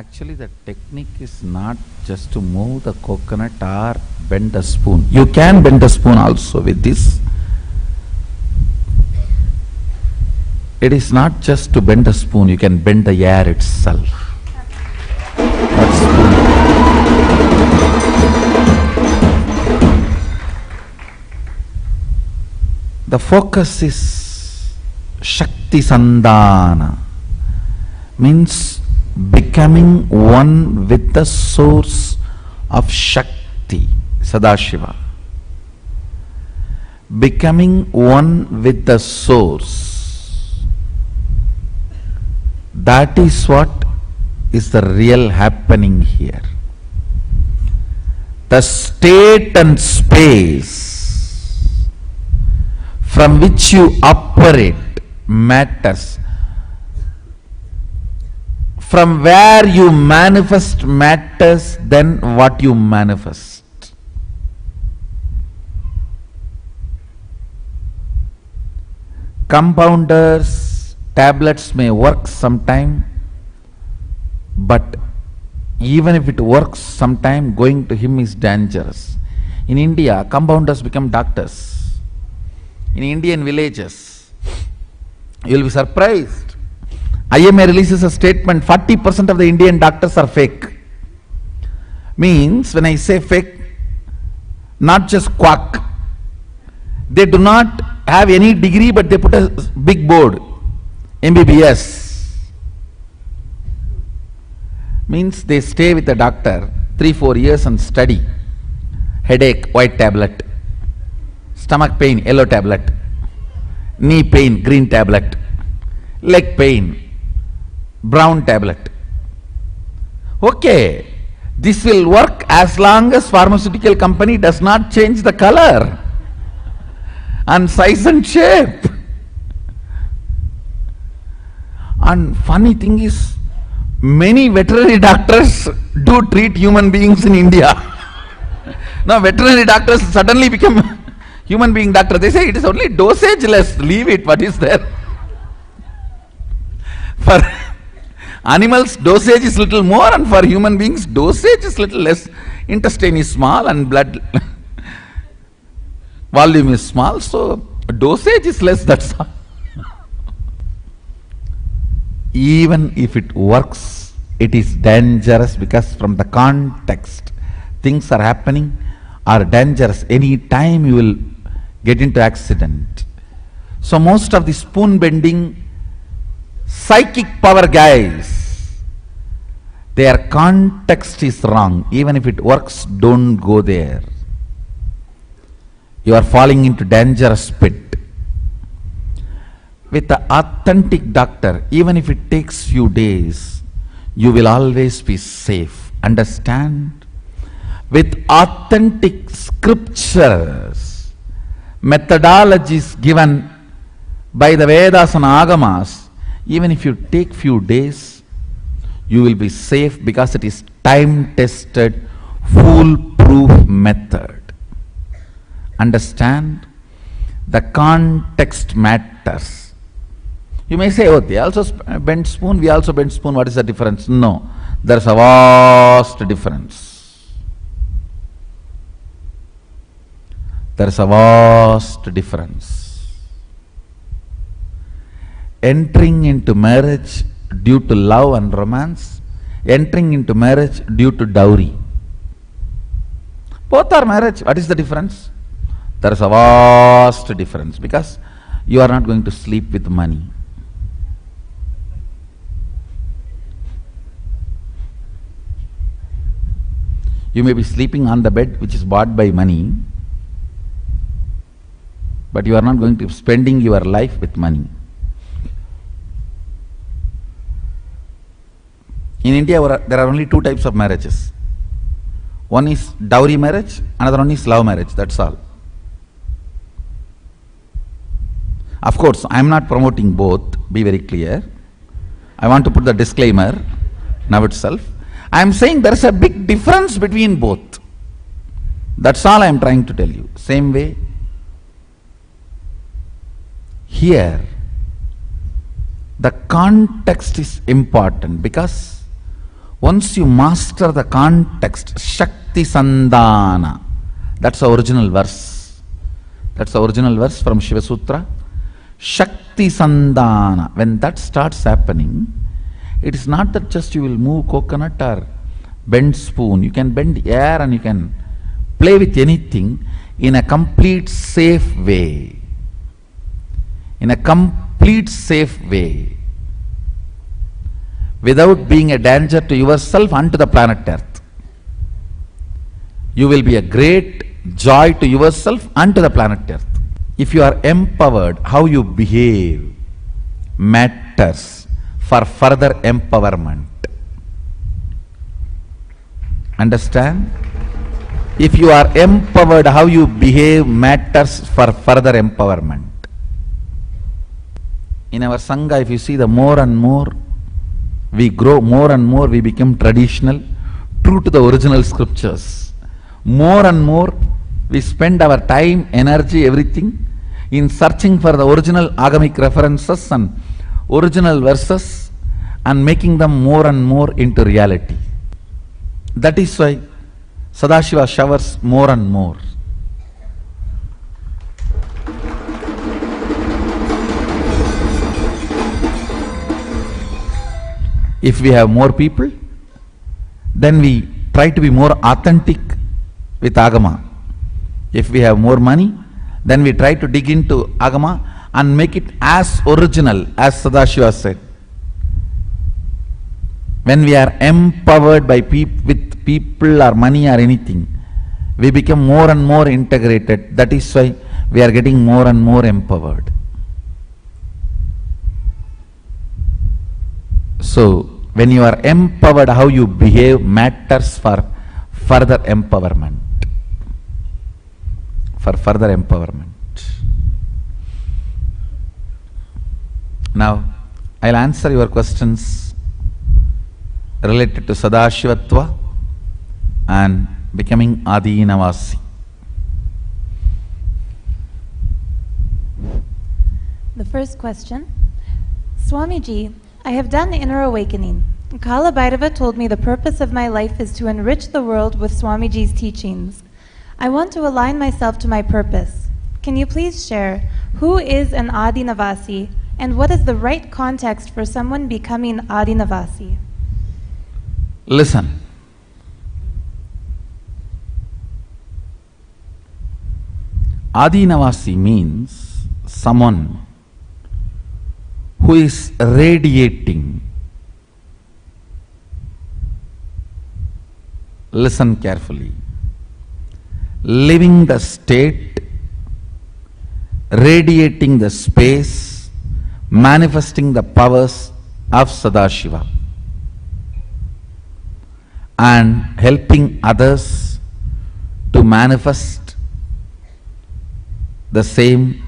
Actually, the technique is not just to move the coconut or bend the spoon. You can bend the spoon also with this. It is not just to bend the spoon, you can bend the air itself. That spoon. The focus is Shakti Sandhana, means becoming one with the source of Shakti, Sadashiva. Becoming one with the source. That is what is the real happening here. The state and space from which you operate matters. From where you manifest matters than what you manifest. Compounders, tablets may work sometime, but even if it works sometime, going to him is dangerous. In India, compounders become doctors. In Indian villages, you will be surprised. IMA releases a statement, 40% of the Indian doctors are fake. Means, when I say fake, not just quack. They do not have any degree, but they put a big board, MBBS. Means they stay with the doctor 3-4 years and study. Headache, white tablet. Stomach pain, yellow tablet. Knee pain, green tablet. Leg pain, brown tablet. Okay, this will work as long as pharmaceutical company does not change the color and size and shape. And funny thing is, many veterinary doctors do treat human beings in India. Now veterinary doctors suddenly become human being doctor. They say it is only dosage less, leave it, what is there? For animals dosage is little more, and for human beings dosage is little less. Intestine is small and blood volume is small, so dosage is less, that's all. Even if it works, it is dangerous, because from the context things are happening are dangerous. Any time you will get into accident. So most of the spoon bending psychic power guys, their context is wrong. Even if it works, don't go there. You are falling into dangerous pit. With the authentic doctor, even if it takes few days, you will always be safe. Understand? With authentic scriptures, methodologies given by the Vedas and Agamas, even if you take few days, you will be safe, because it is time-tested, foolproof method. Understand? The context matters. You may say, oh, they also bend spoon, we also bend spoon, what is the difference? No, there is a vast difference. There is a vast difference. Entering into marriage due to love and romance, entering into marriage due to dowry. Both are marriage. What is the difference? There is a vast difference, because you are not going to sleep with money. You may be sleeping on the bed which is bought by money, but you are not going to be spending your life with money. In India, there are only two types of marriages. One is dowry marriage, another one is love marriage, that's all. Of course, I am not promoting both, be very clear. I want to put the disclaimer now itself. I am saying there is a big difference between both. That's all I am trying to tell you. Same way, here, the context is important, because Once you master the context, Shakti Sandhana, that's the original verse. That's the original verse from Shiva Sutra. Shakti Sandhana, when that starts happening, it is not that just you will move coconut or bend spoon. You can bend air and you can play with anything in a complete safe way. In a complete safe way. Without being a danger to yourself and to the planet Earth. You will be a great joy to yourself and to the planet Earth. If you are empowered, how you behave matters for further empowerment. Understand? If you are empowered, how you behave matters for further empowerment. In our Sangha, if you see, the more and more we grow, more and more we become traditional, true to the original scriptures. More and more we spend our time, energy, everything in searching for the original agamic references and original verses and making them more and more into reality. That is why Sadashiva showers more and more. If we have more people, then we try to be more authentic with Agama. If we have more money, then we try to dig into Agama and make it as original as Sadashiva said. When we are empowered by with people or money or anything, we become more and more integrated. That is why we are getting more and more empowered. So, when you are empowered, how you behave matters for further empowerment. For further empowerment. Now, I'll answer your questions related to Sadashivatva and becoming Aadheenavasi. The first question. Swamiji, I have done inner awakening. Kala Bhairava told me the purpose of my life is to enrich the world with Swamiji's teachings. I want to align myself to my purpose. Can you please share who is an Aadheenavasi and what is the right context for someone becoming Aadheenavasi? Listen. Aadheenavasi means someone who is radiating. Listen carefully. Living the state, radiating the space, manifesting the powers of Sadashiva, and helping others to manifest the same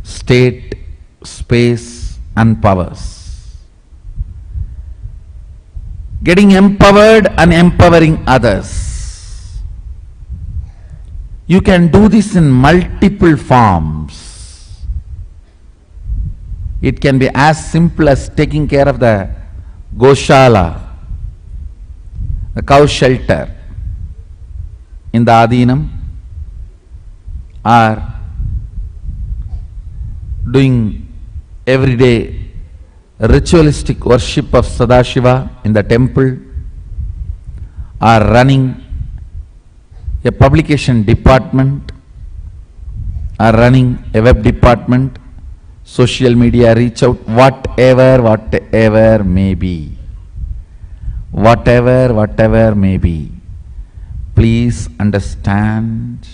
state, space and powers. Getting empowered and empowering others. You can do this in multiple forms. It can be as simple as taking care of the Goshala, the cow shelter in the Aadheenam, or doing everyday ritualistic worship of Sadashiva in the temple, or running a publication department, or running a web department, social media reach out, whatever may be. Whatever may be. Please understand.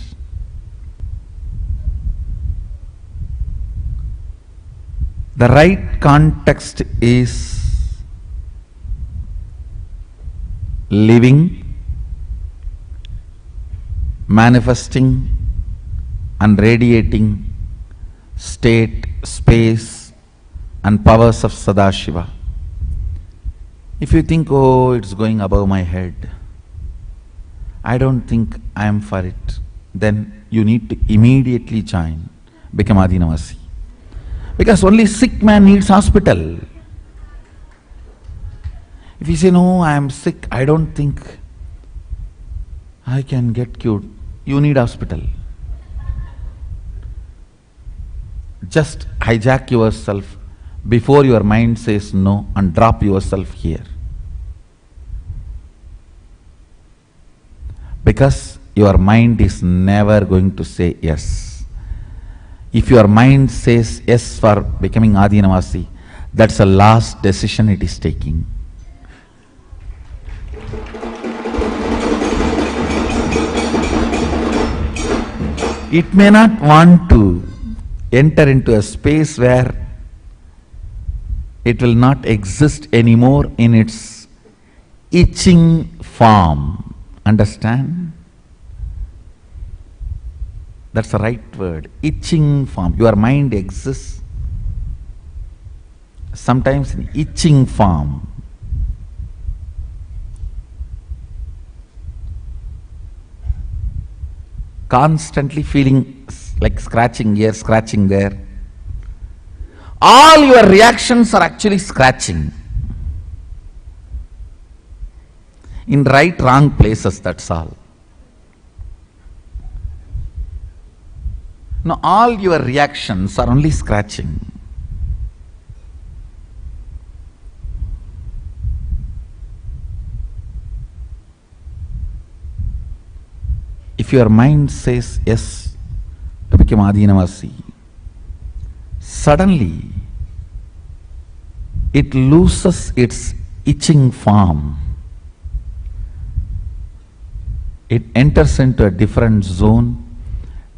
The right context is living, manifesting and radiating state, space and powers of Sadashiva. If you think, oh, it's going above my head, I don't think I am for it, then you need to immediately join, become Aadheenavasi. Because only sick man needs hospital. If you say, no, I am sick, I don't think I can get cured, you need hospital. Just hijack yourself before your mind says no and drop yourself here. Because your mind is never going to say yes. If your mind says yes for becoming Aadheenavasi, that's the last decision it is taking. It may not want to enter into a space where it will not exist anymore in its itching form. Understand? That's the right word. Itching form. Your mind exists sometimes in itching form. Constantly feeling like scratching here, scratching there. All your reactions are actually scratching. In right, wrong places, that's all. No, all your reactions are only scratching. If your mind says yes to become Aadheenavasi, suddenly it loses its itching form. It enters into a different zone,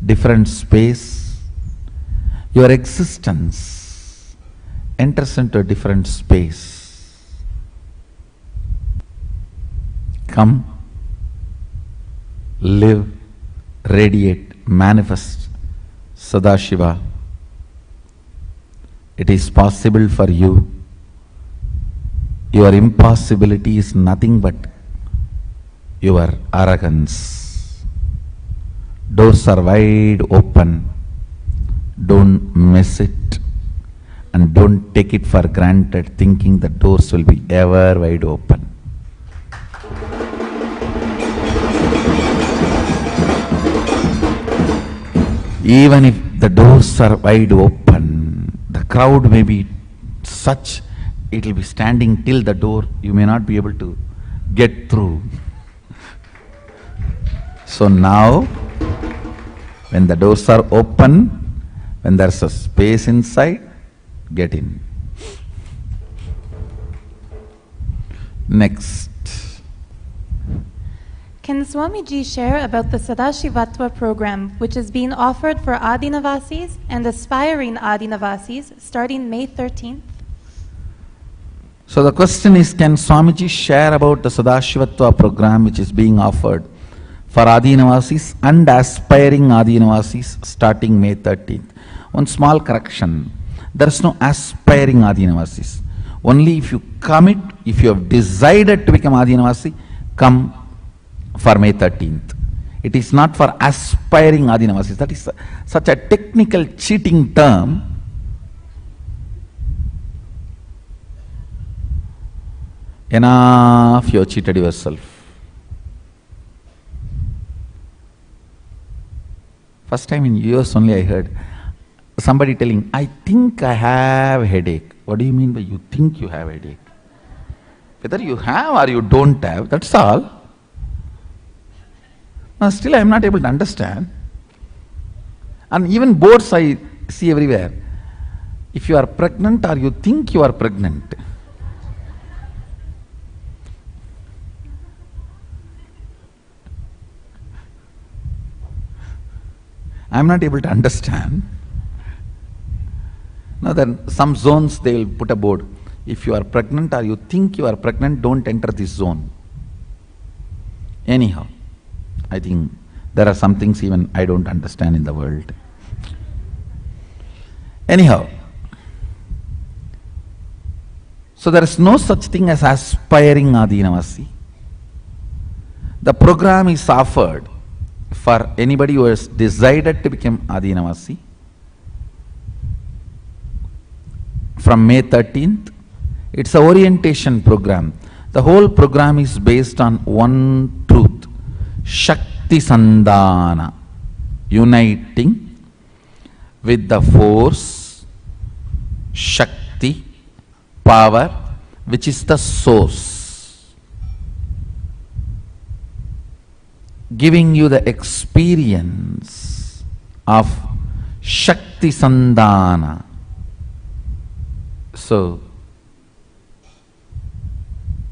different space. Your existence enters into a different space. Come, live, radiate, manifest Sadashiva. It is possible for you. Your impossibility is nothing but your arrogance. Doors are wide open. Don't miss it, and don't take it for granted thinking the doors will be ever wide open. Even if the doors are wide open, the crowd may be such, it will be standing till the door, you may not be able to get through. So now, when the doors are open, when there's a space inside, get in. Next. Can Swamiji share about the Sadashivatva program, which is being offered for Aadheenavasis and aspiring Aadheenavasis starting May 13th? So the question is, can Swamiji share about the Sadashivatva program which is being offered for Aadheenavasis and aspiring Aadheenavasis starting May 13th? One small correction. There is no aspiring Aadheenavasis. Only if you commit, if you have decided to become Aadheenavasi, come for May 13th. It is not for aspiring Aadheenavasis. That is such a technical cheating term. Enough, you have cheated yourself. First time in US only I heard somebody telling, I think I have a headache. What do you mean by you think you have a headache? Whether you have or you don't have, that's all. Now still I am not able to understand. And even boards I see everywhere. If you are pregnant or you think you are pregnant. I am not able to understand. Now then some zones they will put a board. If you are pregnant or you think you are pregnant, don't enter this zone. Anyhow, I think there are some things even I don't understand in the world. Anyhow, so there is no such thing as aspiring Aadheenavasi. The program is offered for anybody who has decided to become Aadheenavasi from May 13th. It's an orientation program. The whole program is based on one truth, Shakti Sandhana, uniting with the force, Shakti, power, which is the source, giving you the experience of Shakti Sandhana. So,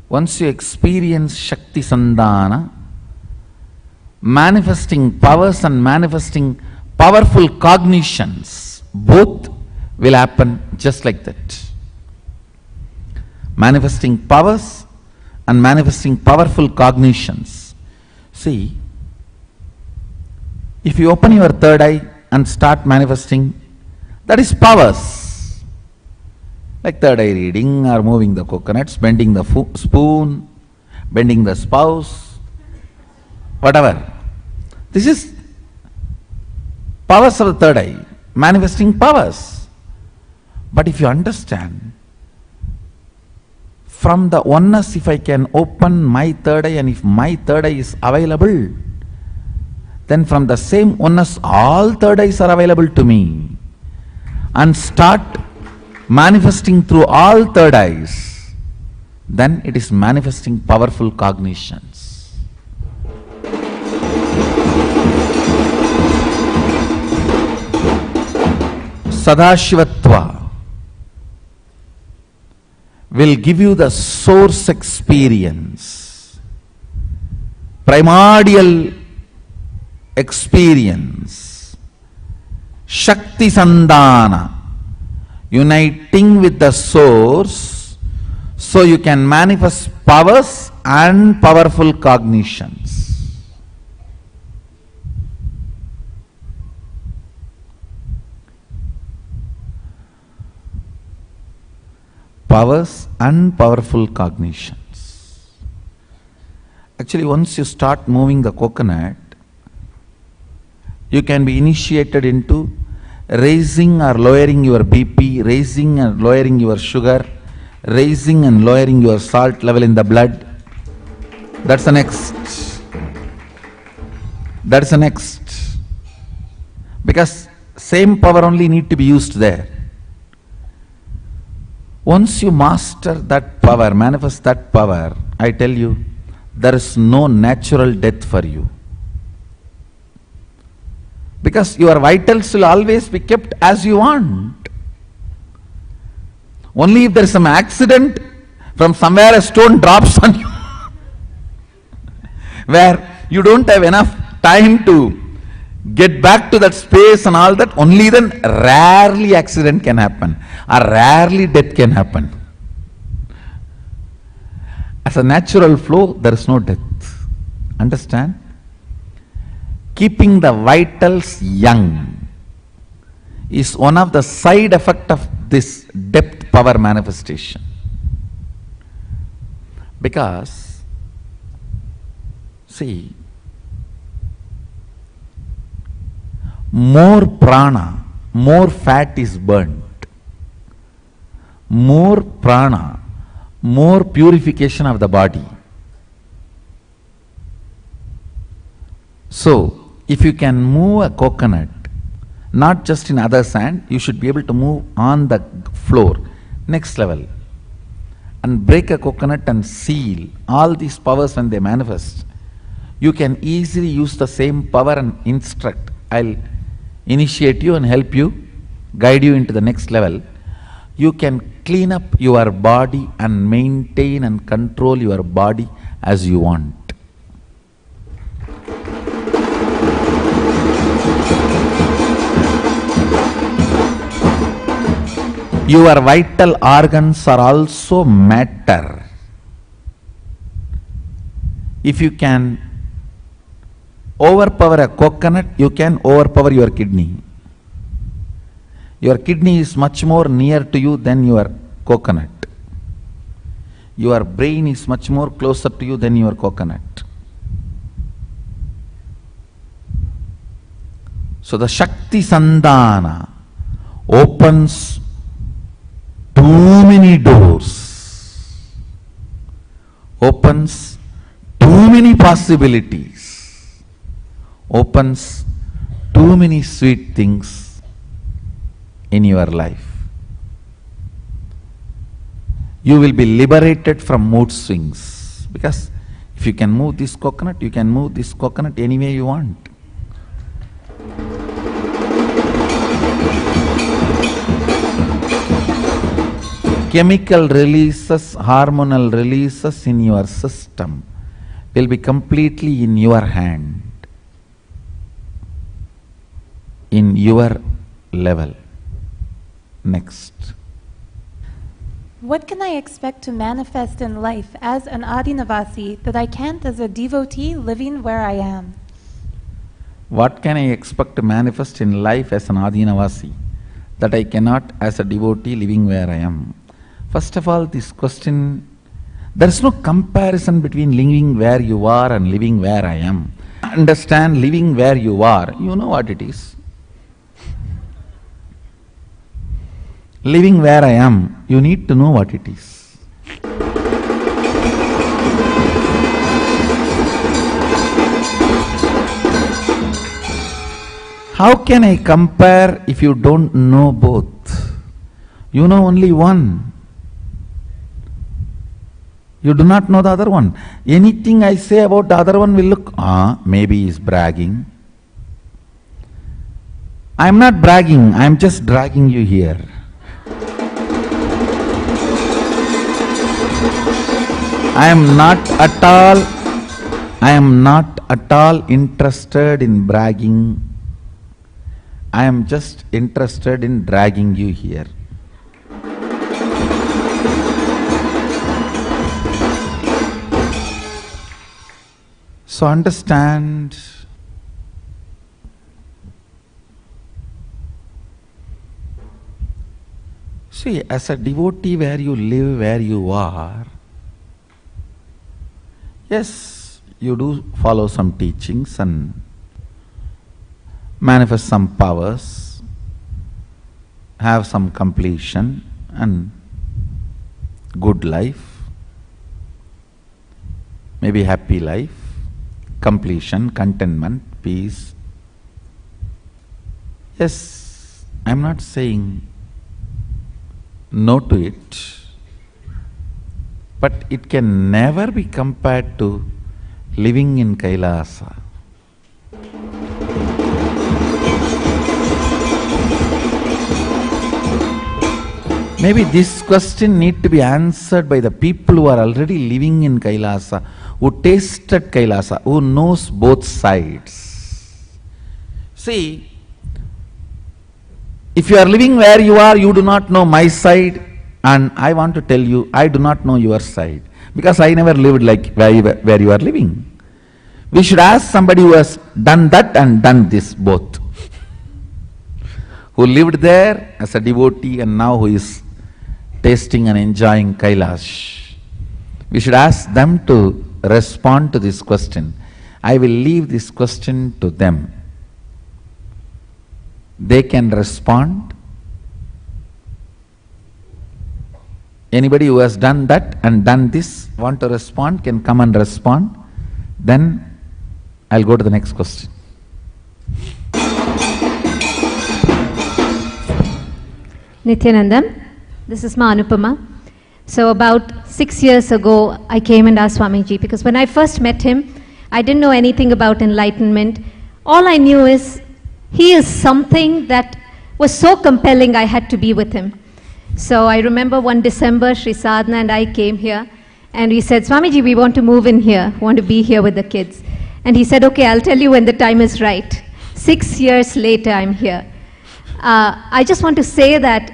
once you experience Shakti Sandhana, manifesting powers and manifesting powerful cognitions, both will happen just like that. Manifesting powers and manifesting powerful cognitions. See, if you open your third eye and start manifesting, that is powers. Like third eye reading or moving the coconuts, bending the spoon, bending the spouse, whatever. This is powers of the third eye, manifesting powers. But if you understand, from the oneness, if I can open my third eye and if my third eye is available, then from the same oneness, all third eyes are available to me, and start manifesting through all third eyes, then it is manifesting powerful cognitions. Sadashivatva will give you the source experience, primordial experience, Shakti Sandhana, uniting with the source, so you can manifest powers and powerful cognitions. Powers and powerful cognitions. Actually, once you start moving the coconut, you can be initiated into raising or lowering your BP, raising and lowering your sugar, raising and lowering your salt level in the blood. That's the next. That's the next. Because same power only need to be used there. Once you master that power, manifest that power, I tell you, there is no natural death for you. Because your vitals will always be kept as you want. Only if there is some accident, from somewhere a stone drops on you, where you don't have enough time to get back to that space and all that, only then rarely accident can happen, or rarely death can happen. As a natural flow, there is no death. Understand? Keeping the vitals young is one of the side effects of this depth power manifestation. Because, see, more prana, more fat is burnt. More prana, more purification of the body. So, if you can move a coconut, not just in other sand, you should be able to move on the floor, next level, and break a coconut and seal all these powers when they manifest. You can easily use the same power and instruct. I'll initiate you and help you, guide you into the next level. You can clean up your body and maintain and control your body as you want. Your vital organs are also matter. If you can overpower a coconut, you can overpower your kidney. Your kidney is much more near to you than your coconut. Your brain is much more closer to you than your coconut. So the Shakti Sandhana opens too many doors opens too many possibilities, opens too many sweet things in your life. You will be liberated from mood swings, because if you can move this coconut, you can move this coconut any way you want. Chemical releases, hormonal releases in your system will be completely in your hand, in your level. Next. What can I expect to manifest in life as an Aadheenavasi that I can't as a devotee living where I am? What can I expect to manifest in life as an Aadheenavasi that I cannot as a devotee living where I am? First of all, this question, there is no comparison between living where you are and living where I am. Understand, living where you are, you know what it is. Living where I am, you need to know what it is. How can I compare if you don't know both? You know only one. You do not know the other one. Anything I say about the other one will look, maybe he's bragging. I am not bragging, I am just dragging you here. I am not at all interested in bragging. I am just interested in dragging you here. So understand, see, as a devotee where you live, where you are, yes, you do follow some teachings and manifest some powers, have some completion and good life, maybe happy life, completion, contentment, peace. Yes, I am not saying no to it, but it can never be compared to living in Kailasa. Maybe this question need to be answered by the people who are already living in Kailasa, who tasted Kailasa, who knows both sides. See, if you are living where you are, you do not know my side, and I want to tell you, I do not know your side, because I never lived like where you are living. We should ask somebody who has done that and done this both, who lived there as a devotee and now who is tasting and enjoying Kailash. We should ask them to respond to this question. I will leave this question to them. They can respond. Anybody who has done that and done this, want to respond, can come and respond. Then I'll go to the next question. Nithyananda, this is Ma Anupama. So about 6 years ago, I came and asked Swamiji, because when I first met him, I didn't know anything about enlightenment. All I knew is he is something that was so compelling I had to be with him. So I remember one December, Sri Sadhana and I came here, and we said, Swamiji, we want to move in here, want to be here with the kids. And he said, okay, I'll tell you when the time is right. 6 years later, I'm here. I just want to say that,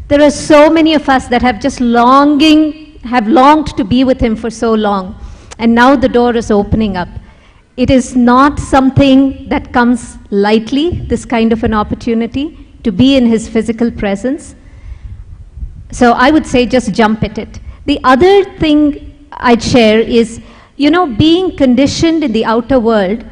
there are so many of us that have just longed to be with him for so long. And now the door is opening up. It is not something that comes lightly, this kind of an opportunity to be in his physical presence. So I would say just jump at it. The other thing I'd share is, being conditioned in the outer world,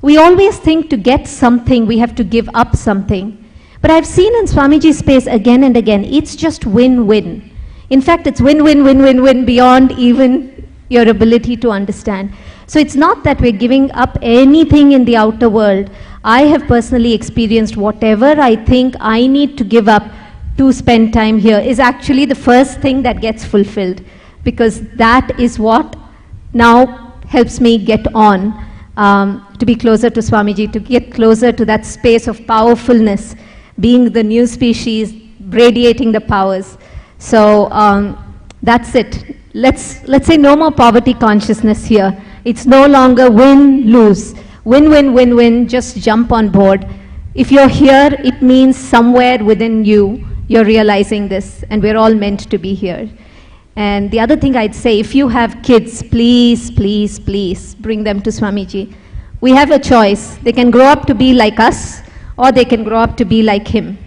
we always think to get something, we have to give up something. But I've seen in Swamiji's space again and again, it's just win-win. In fact, it's win, win, win, win, win beyond even your ability to understand. So it's not that we're giving up anything in the outer world. I have personally experienced whatever I think I need to give up to spend time here is actually the first thing that gets fulfilled, because that is what now helps me get on to be closer to Swamiji, to get closer to that space of powerfulness, being the new species, radiating the powers. So that's it. Let's say no more poverty consciousness here. It's no longer win, lose. Win, win, win, win, just jump on board. If you're here, it means somewhere within you, you're realizing this, and we're all meant to be here. And the other thing I'd say, if you have kids, please, please, please bring them to Swamiji. We have a choice. They can grow up to be like us, or they can grow up to be like him.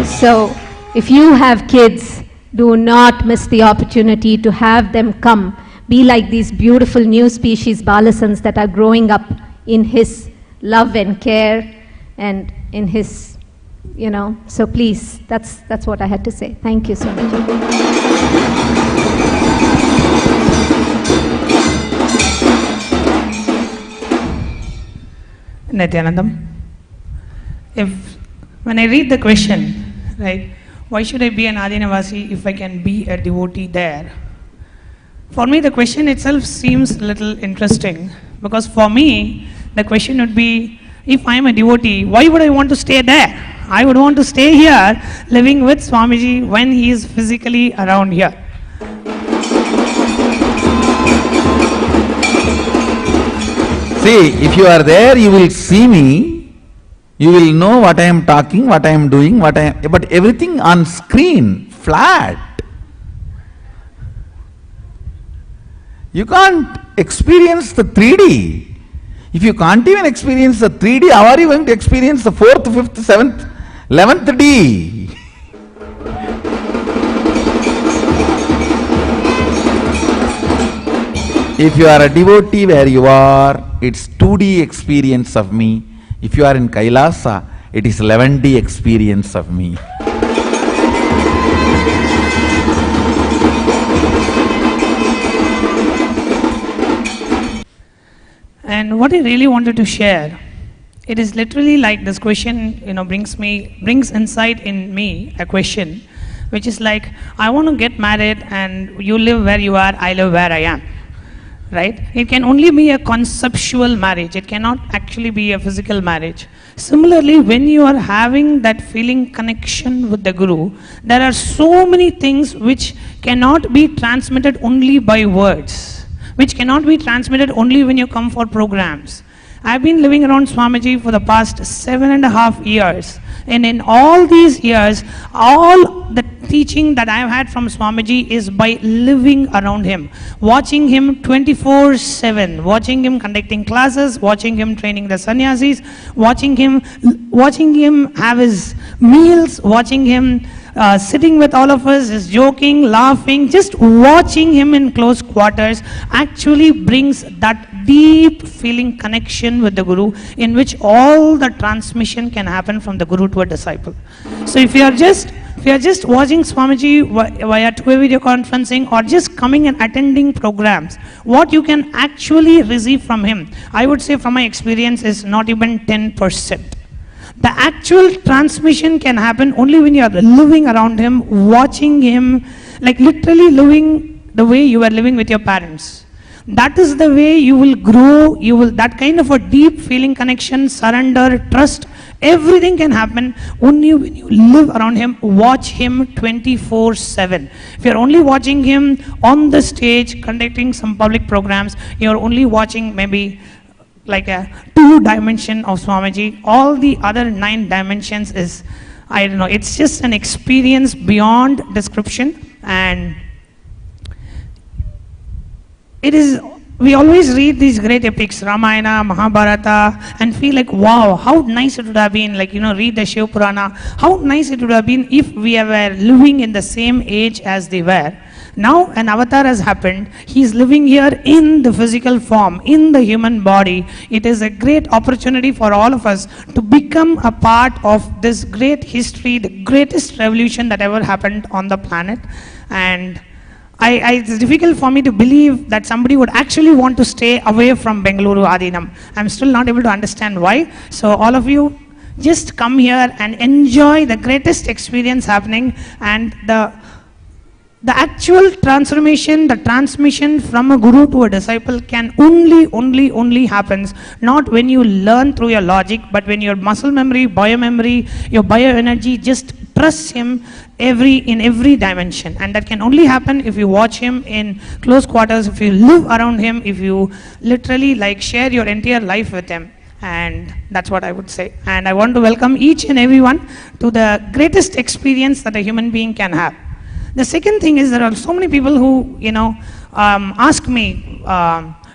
So, if you have kids, do not miss the opportunity to have them come. Be like these beautiful new species balasans that are growing up in his love and care and in his, so please, that's what I had to say. Thank you so much. Nithyanandam, when I read the question, right, why should I be an Aadheenavasi if I can be a devotee there? For me, the question itself seems a little interesting, because for me, the question would be, if I am a devotee, why would I want to stay there? I would want to stay here, living with Swamiji when he is physically around here. See, if you are there, you will see me, you will know what I am talking, what I am doing, but everything on screen, flat. You can't experience the 3D. If you can't even experience the 3D, how are you going to experience the 4th, 5th, 7th, 11th D? If you are a devotee where you are, it's 2D experience of me. If you are in Kailasa, it is 11D experience of me. And what I really wanted to share, it is literally like this question, brings insight in me, a question, which is like, I want to get married and you live where you are, I live where I am, right? It can only be a conceptual marriage. It cannot actually be a physical marriage. Similarly, when you are having that feeling connection with the Guru, there are so many things which cannot be transmitted only by words, which cannot be transmitted only when you come for programs. I've been living around Swamiji for the past 7.5 years. And in all these years, all the teaching that I've had from Swamiji is by living around him, watching him 24/7, watching him conducting classes, watching him training the sannyasis, watching him have his meals, watching him sitting with all of us, is joking, laughing, just watching him in close quarters actually brings that deep feeling connection with the Guru, in which all the transmission can happen from the Guru to a disciple. So if you are just watching Swamiji via two-way video conferencing or just coming and attending programs, what you can actually receive from him, I would say from my experience, is not even 10%. The actual transmission can happen only when you are living around him, watching him, like literally living the way you are living with your parents. That is the way you will grow. That kind of a deep feeling connection, surrender, trust, everything can happen only when you live around him, watch him 24/7. If you're only watching him on the stage, conducting some public programs, you're only watching maybe like a 2 dimension of Swamiji. All the other 9 dimensions is, I don't know, it's just an experience beyond description. And it is, we always read these great epics, Ramayana, Mahabharata, and feel like, wow, how nice it would have been, like, read the Shiv Purana, how nice it would have been if we were living in the same age as they were. Now an avatar has happened. He is living here in the physical form, in the human body. It is a great opportunity for all of us to become a part of this great history, the greatest revolution that ever happened on the planet. And it's difficult for me to believe that somebody would actually want to stay away from Bengaluru Aadheenam. I'm still not able to understand why. So all of you, just come here and enjoy the greatest experience happening, and the actual transformation, the transmission from a guru to a disciple can only happens not when you learn through your logic, but when your muscle memory, biomemory, your bioenergy just trusts him in every dimension. And that can only happen if you watch him in close quarters, if you live around him, if you literally like share your entire life with him. And that's what I would say. And I want to welcome each and everyone to the greatest experience that a human being can have. The second thing is, there are so many people who, ask me,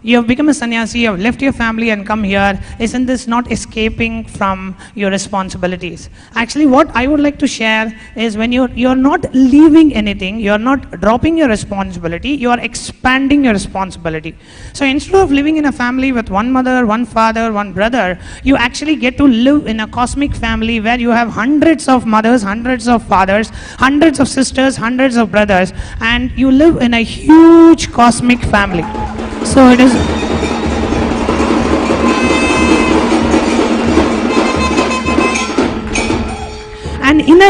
you have become a sannyasi, you have left your family and come here. Isn't this not escaping from your responsibilities? Actually, what I would like to share is, when you're not leaving anything, you're not dropping your responsibility, you are expanding your responsibility. So instead of living in a family with one mother, one father, one brother, you actually get to live in a cosmic family where you have hundreds of mothers, hundreds of fathers, hundreds of sisters, hundreds of brothers, and you live in a huge cosmic family. So it is. And in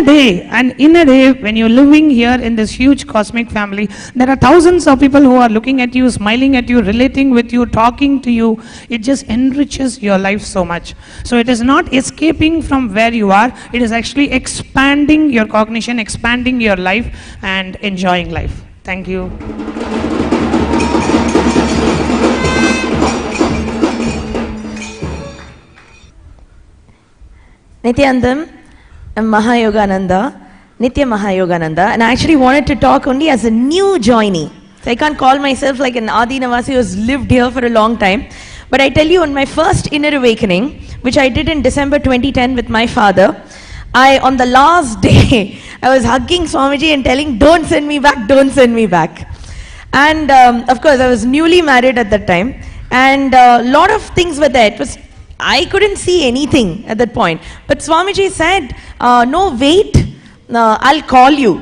a day, when you're living here in this huge cosmic family, there are thousands of people who are looking at you, smiling at you, relating with you, talking to you. It just enriches your life so much. So it is not escaping from where you are, it is actually expanding your cognition, expanding your life, and enjoying life. Thank you. Nithyananda, Mahayogananda, Nitya Mahayogananda, and I actually wanted to talk only as a new joinee. So I can't call myself like an Aadheenavasi who has lived here for a long time. But I tell you, on my first inner awakening, which I did in December 2010 with my father, on the last day, I was hugging Swamiji and telling, don't send me back, don't send me back. And of course, I was newly married at that time, and a lot of things were there. I couldn't see anything at that point. But Swamiji said, no, wait, I'll call you.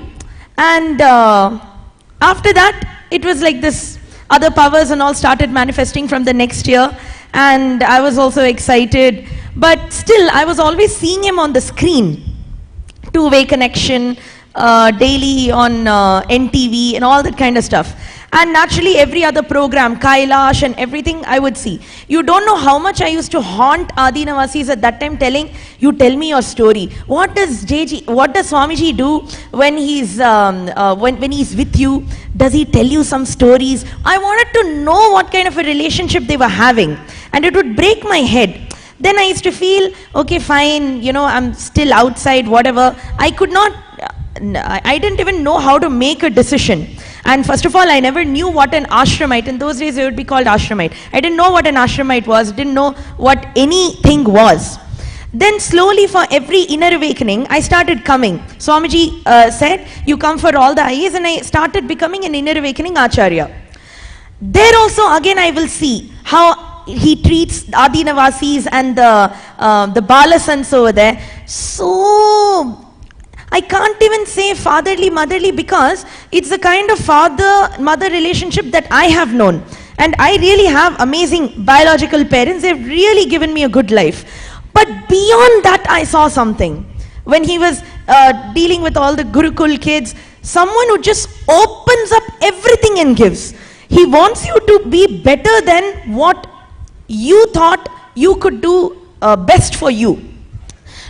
And after that, it was like this, other powers and all started manifesting from the next year. And I was also excited. But still, I was always seeing him on the screen. Two-way connection, daily on NTV and all that kind of stuff. And naturally, every other program, Kailasa and everything, I would see. You don't know how much I used to haunt Aadheenavasis at that time, telling, you tell me your story. What does Swamiji do when he's when he's with you? Does he tell you some stories? I wanted to know what kind of a relationship they were having, and it would break my head. Then I used to feel, okay, fine, I'm still outside, whatever. I didn't even know how to make a decision. And first of all, I never knew what an ashramite, in those days it would be called ashramite. I didn't know what an ashramite was, didn't know what anything was. Then slowly, for every inner awakening, I started coming. Swamiji said, you come for all the IAs, and I started becoming an inner awakening acharya. There also, again, I will see how he treats Aadheenavasis and the Balasans over there. So I can't even say fatherly, motherly, because it's the kind of father-mother relationship that I have known. And I really have amazing biological parents. They've really given me a good life. But beyond that, I saw something. When he was dealing with all the Gurukul kids, someone who just opens up everything and gives. He wants you to be better than what you thought you could do best for you.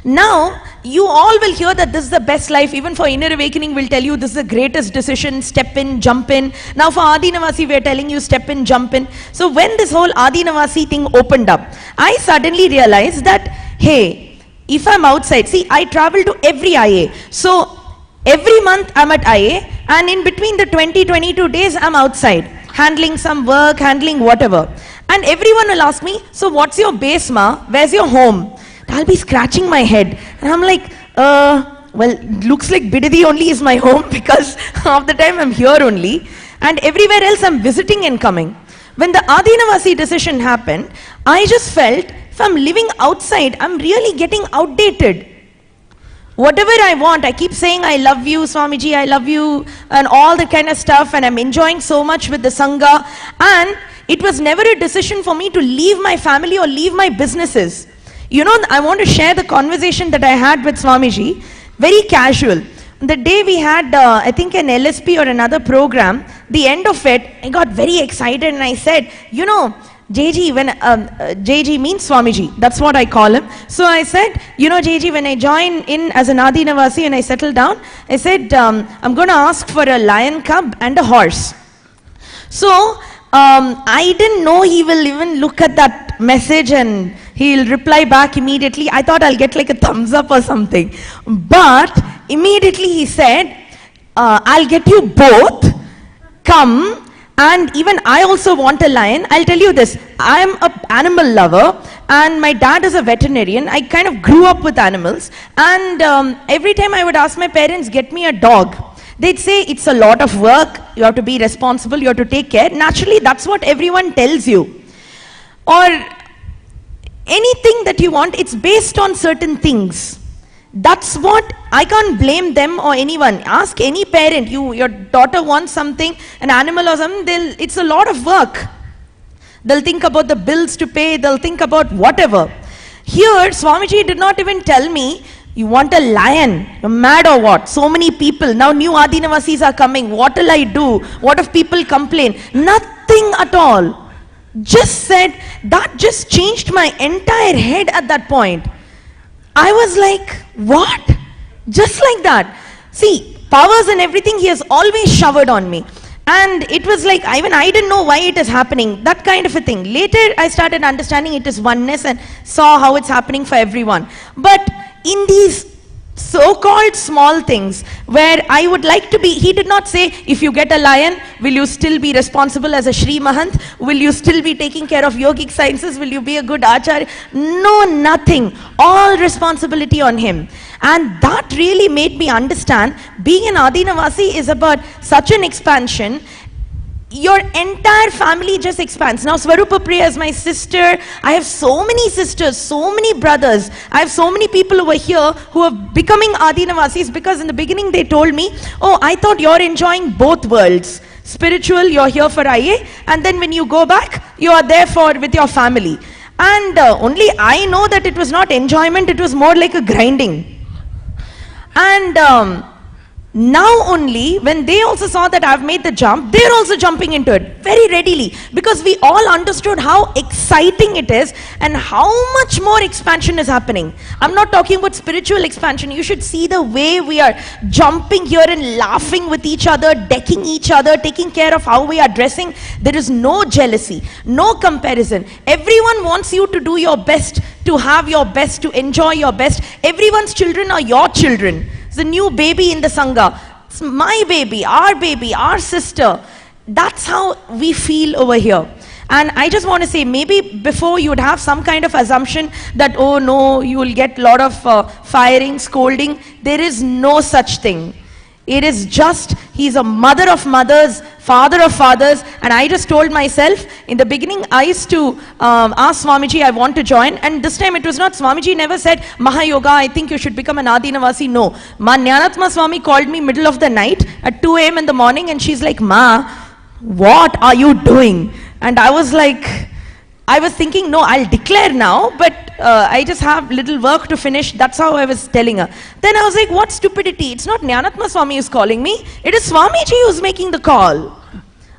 Now, you all will hear that this is the best life. Even for inner awakening, we'll tell you this is the greatest decision, step in, jump in. Now for Aadheenavasi, we're telling you step in, jump in. So when this whole Aadheenavasi thing opened up, I suddenly realized that, hey, if I'm outside, see, I travel to every IA. So every month I'm at IA, and in between the 20-22 days, I'm outside, handling some work, handling whatever. And everyone will ask me, so what's your base, ma? Where's your home? I'll be scratching my head. And I'm like, well, looks like Bidadi only is my home because half the time I'm here only, and everywhere else I'm visiting and coming. When the Aadheenamvasi decision happened, I just felt if I'm living outside, I'm really getting outdated. Whatever I want, I keep saying I love you, Swamiji, I love you, and all that kind of stuff, and I'm enjoying so much with the Sangha, and it was never a decision for me to leave my family or leave my businesses. You know, I want to share the conversation that I had with Swamiji, very casual. The day we had, I think an LSP or another program, the end of it, I got very excited and I said, you know, JG, when JG means Swamiji, that's what I call him. So I said, you know, JG, when I join in as an Aadheenamvasi and I settle down, I said, I'm going to ask for a lion cub and a horse. So I didn't know he will even look at that message and he'll reply back immediately. I thought I'll get like a thumbs up or something. But immediately he said, I'll get you both, come, and even I also want a lion. I'll tell you this, I'm an animal lover and my dad is a veterinarian. I kind of grew up with animals, and every time I would ask my parents, get me a dog. They'd say it's a lot of work, you have to be responsible, you have to take care. Naturally, that's what everyone tells you. Or anything that you want, it's based on certain things. That's what, I can't blame them or anyone. Ask any parent, your daughter wants something, an animal or something, it's a lot of work. They'll think about the bills to pay, they'll think about whatever. Here, Swamiji did not even tell me, you want a lion, you're mad or what? So many people, now new Aadheenamvasis are coming, what will I do? What if people complain? Nothing at all. Just said, that just changed my entire head at that point. I was like, what? Just like that. See, powers and everything he has always showered on me. And it was like, even I didn't know why it is happening, that kind of a thing. Later, I started understanding it is oneness and saw how it's happening for everyone. But in these so-called small things where I would like to be, he did not say, if you get a lion, will you still be responsible as a Shri Mahant? Will you still be taking care of yogic sciences? Will you be a good Acharya? No, nothing. All responsibility on him. And that really made me understand, being an Aadheenamvasi is about such an expansion. Your entire family just expands. Now Swarupa Priya is my sister. I have so many sisters, so many brothers. I have so many people over here who are becoming Aadheenamvasis, because in the beginning they told me, oh, I thought you're enjoying both worlds. Spiritual, you're here for IA, and then when you go back, you are there with your family. And only I know that it was not enjoyment, it was more like a grinding. And now only, when they also saw that I've made the jump, they're also jumping into it very readily, because we all understood how exciting it is and how much more expansion is happening. I'm not talking about spiritual expansion. You should see the way we are jumping here and laughing with each other, decking each other, taking care of how we are dressing. There is no jealousy, no comparison. Everyone wants you to do your best, to have your best, to enjoy your best. Everyone's children are your children. It's a new baby in the Sangha. It's my baby, our sister. That's how we feel over here. And I just want to say, maybe before you would have some kind of assumption that, oh no, you will get a lot of firing, scolding. There is no such thing. It is just, he's a mother of mothers, father of fathers, and I just told myself, in the beginning, I used to ask Swamiji, I want to join, and this time it was not, Swamiji never said, Mahayoga, I think you should become an Aadheenamvasi. No. Ma Jnanatma Swami called me middle of the night at 2 a.m. in the morning, and she's like, Ma, what are you doing? And I was like, I was thinking, no, I'll declare now, but I just have little work to finish. That's how I was telling her. Then I was like, what stupidity? It's not Jnanatma Swami who's calling me. It is Swamiji who's making the call.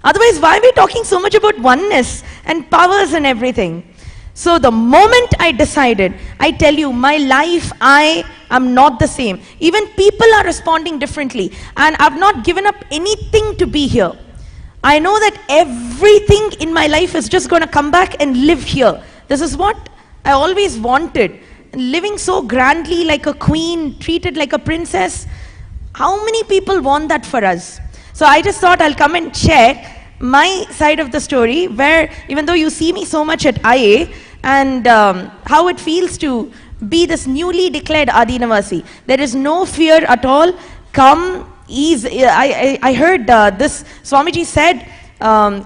Otherwise, why are we talking so much about oneness and powers and everything? So the moment I decided, I tell you, my life, I am not the same. Even people are responding differently. And I've not given up anything to be here. I know that everything in my life is just going to come back and live here. This is what I always wanted. Living so grandly like a queen, treated like a princess. How many people want that for us? So I just thought I'll come and check my side of the story, where even though you see me so much at IA, and how it feels to be this newly declared Aadheenavasi. There is no fear at all. Come, I heard this, Swamiji said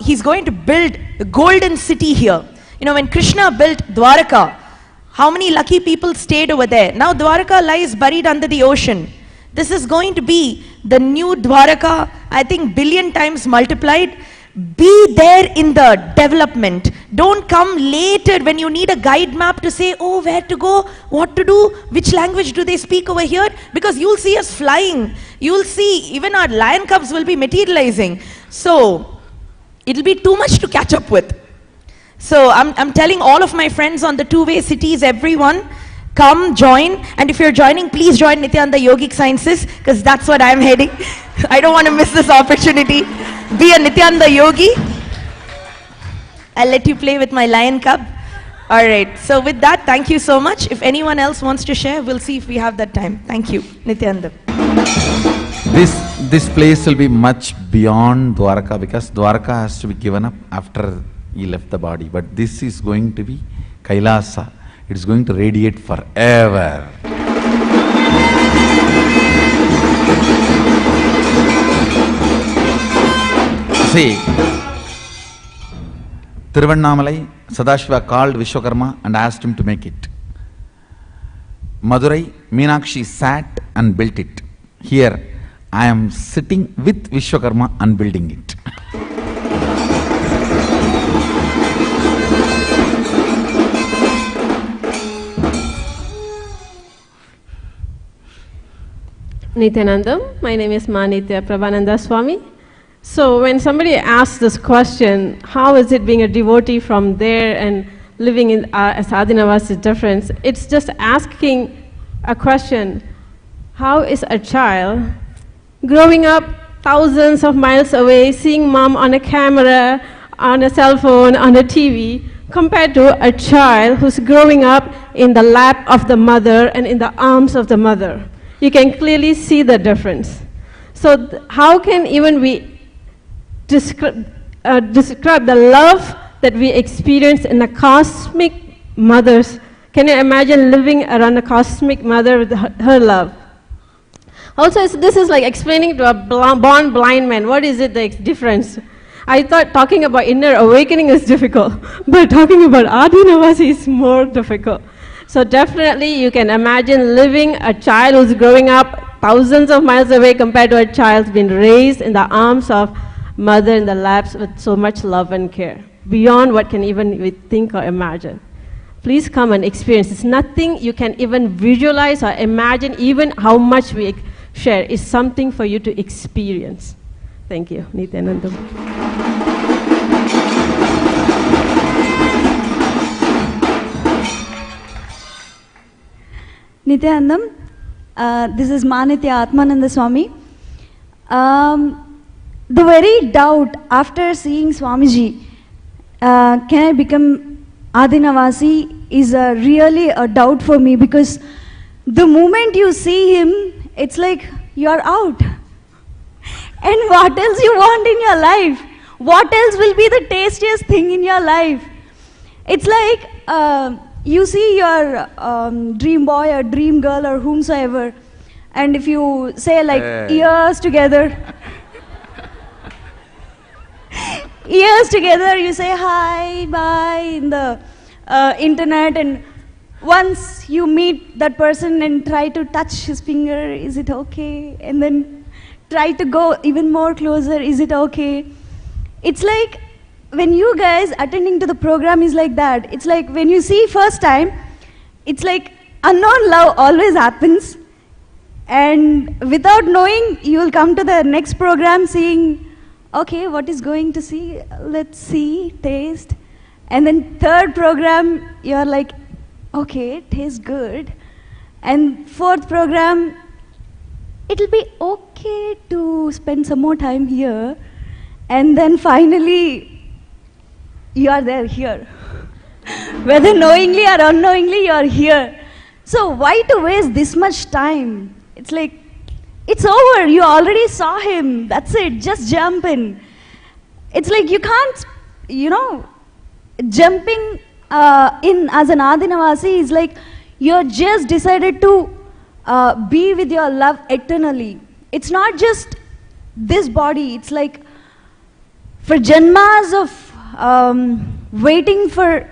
he's going to build the golden city here. You know, when Krishna built Dwaraka, how many lucky people stayed over there? Now Dwaraka lies buried under the ocean. This is going to be the new Dwaraka, I think billion times multiplied. Be there in the development. Don't come later when you need a guide map to say, oh, where to go, what to do, which language do they speak over here? Because you'll see us flying. You'll see even our lion cubs will be materializing. So it'll be too much to catch up with. So I'm telling all of my friends on the two-way cities, everyone, come join. And if you're joining, please join Nithyananda Yogic Sciences, because that's what I'm heading. I don't want to miss this opportunity. Be a Nithyananda Yogi. I'll let you play with my lion cub. All right. So with that, thank you so much. If anyone else wants to share, we'll see if we have that time. Thank you, Nithyananda. This place will be much beyond Dwaraka, because Dwaraka has to be given up after he left the body. But this is going to be Kailasa. It is going to radiate forever. See, Tiruvannamalai, Sadashiva called Vishwakarma and asked him to make it. Madurai, Meenakshi sat and built it. Here, I am sitting with Vishwakarma and building it. Nithyanandam, my name is Manitya Prabhananda Swami. So when somebody asks this question, how is it being a devotee from there and living in as Aadheenavasi difference? It's just asking a question, how is a child growing up thousands of miles away, seeing mom on a camera, on a cell phone, on a TV, compared to a child who's growing up in the lap of the mother and in the arms of the mother? You can clearly see the difference. So how can even we describe the love that we experience in the cosmic mothers? Can you imagine living around a cosmic mother with her love? Also, this is like explaining to a born blind man, what is it, the difference? I thought talking about inner awakening is difficult, but talking about Aadheenavasi is more difficult. So definitely you can imagine living a child who's growing up thousands of miles away compared to a child who's been raised in the arms of mother in the laps with so much love and care, beyond what can even we think or imagine. Please come and experience. It's nothing you can even visualize or imagine, even how much we share. It's something for you to experience. Thank you, Nithyananda. Nithyanandam, this is Manitya Atmananda Swami. The very doubt after seeing Swamiji, can I become Aadheenavasi, is really a doubt for me, because the moment you see him, it's like you're out. And what else you want in your life? What else will be the tastiest thing in your life? It's like you see your dream boy or dream girl or whomsoever, and if you say like ears together, ears together, you say hi, bye in the internet, and once you meet that person and try to touch his finger, is it okay? And then try to go even more closer, is it okay? It's like when you guys attending to the program is like that. It's like when you see first time, it's like unknown love always happens, and without knowing you will come to the next program seeing, okay, what is going to see, let's see, taste, and then third program you're like, okay, tastes good, and fourth program it'll be okay to spend some more time here, and then finally you are there here. Whether knowingly or unknowingly, you are here. So why to waste this much time? It's like, it's over. You already saw him. That's it. Just jump in. It's like you can't, jumping as an Aadheenavasi is like you're just decided to be with your love eternally. It's not just this body, it's like for janmas of waiting for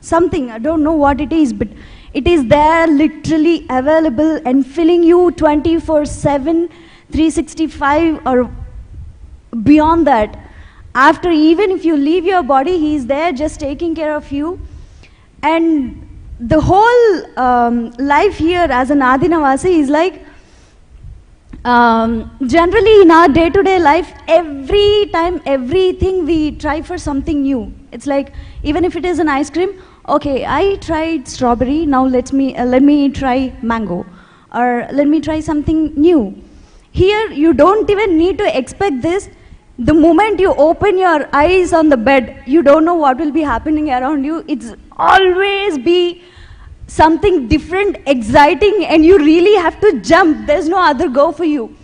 something. I don't know what it is, but it is there literally available and filling you 24/7, 365 or beyond that. After, even if you leave your body, he is there just taking care of you. And the whole life here as an Aadheenavasi is like, generally in our day-to-day life, every time, everything we try for something new. It's like, even if it is an ice cream, okay, I tried strawberry, now let me try mango, or let me try something new. Here, you don't even need to expect this. The moment you open your eyes on the bed, you don't know what will be happening around you. It's always be something different, exciting, and you really have to jump. There's no other go for you.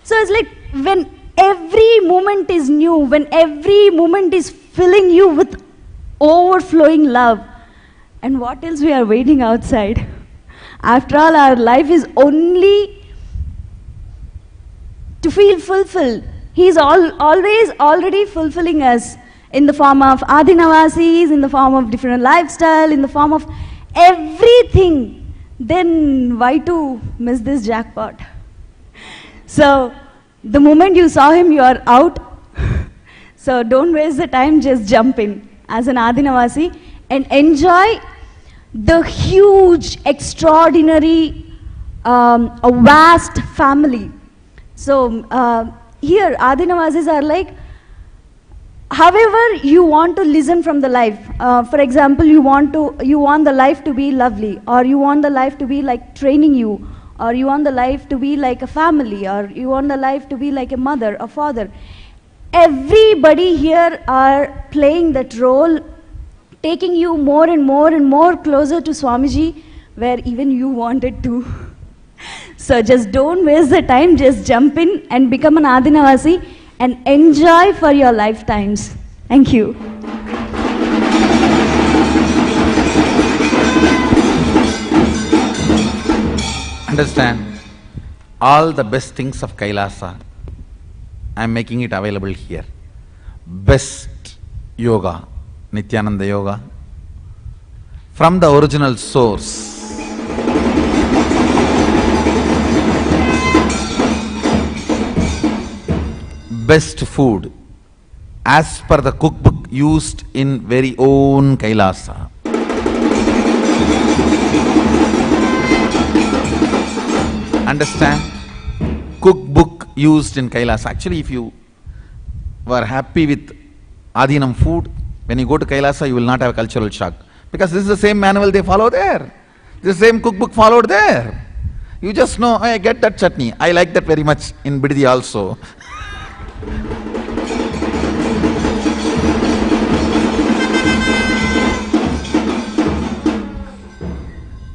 So it's like when every moment is new, when every moment is filling you with overflowing love. And what else we are waiting outside? After all, our life is only to feel fulfilled. He's always already fulfilling us in the form of Aadheenavasis, in the form of different lifestyle, in the form of everything. Then why to miss this jackpot? So the moment you saw him, you are out. So don't waste the time, just jump in as an Aadheenavasi and enjoy the huge, extraordinary, a vast family. So here, Aadheenavasis are like, however you want to listen from the life. For example, you want the life to be lovely, or you want the life to be like training you, or you want the life to be like a family, or you want the life to be like a mother, a father. Everybody here are playing that role, taking you more and more and more closer to Swamiji, where even you wanted to. So just don't waste the time, just jump in and become an Aadheenavasi and enjoy for your lifetimes. Thank you. Understand, all the best things of Kailasa, I am making it available here. Best yoga, Nithyananda yoga, from the original source. Best food, as per the cookbook used in very own Kailasa. Understand? Cookbook used in Kailasa. Actually, if you were happy with Aadheenam food, when you go to Kailasa, you will not have a cultural shock. Because this is the same manual they follow there. This is the same cookbook followed there. You just know, I get that chutney. I like that very much in Bididi also.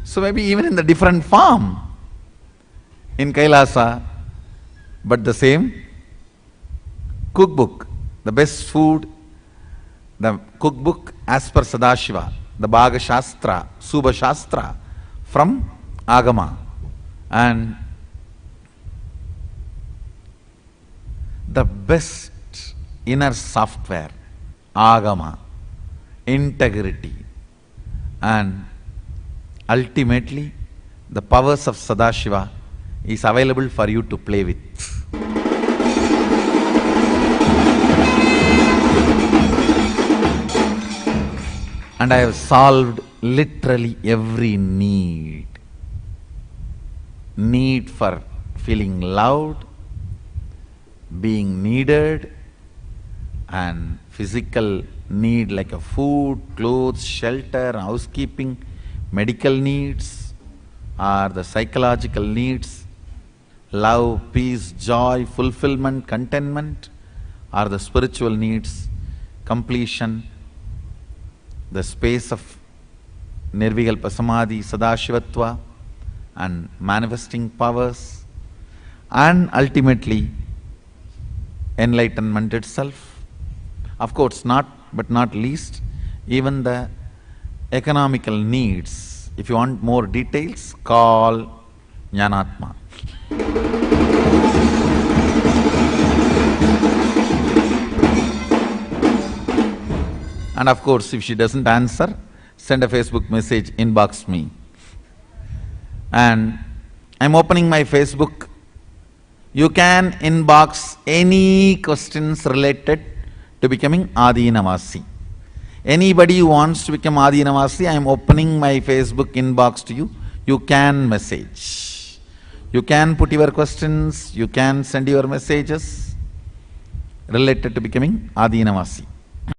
So maybe even in the different form in Kailasa, but the same cookbook, the best food, the cookbook as per Sadashiva, the Bhaga Shastra, Subha Shastra from Agama, and the best inner software, Agama, integrity, and ultimately the powers of Sadashiva is available for you to play with. And I have solved literally every need. Need for feeling loud, being needed, and physical need like a food, clothes, shelter, housekeeping, medical needs, or the psychological needs, love, peace, joy, fulfillment, contentment, or the spiritual needs, completion, the space of Nirvikalpa Samadhi, Sadashivatva, and manifesting powers, and ultimately enlightenment itself. Of course, not but not least, even the economical needs. If you want more details, call Jnanatma. And of course, if she doesn't answer, send a Facebook message, inbox me. And I'm opening my Facebook. You can inbox any questions related to becoming Aadheenavasi. Anybody who wants to become Aadheenavasi, I am opening my Facebook inbox to you. You can message. You can put your questions, you can send your messages related to becoming Aadheenavasi.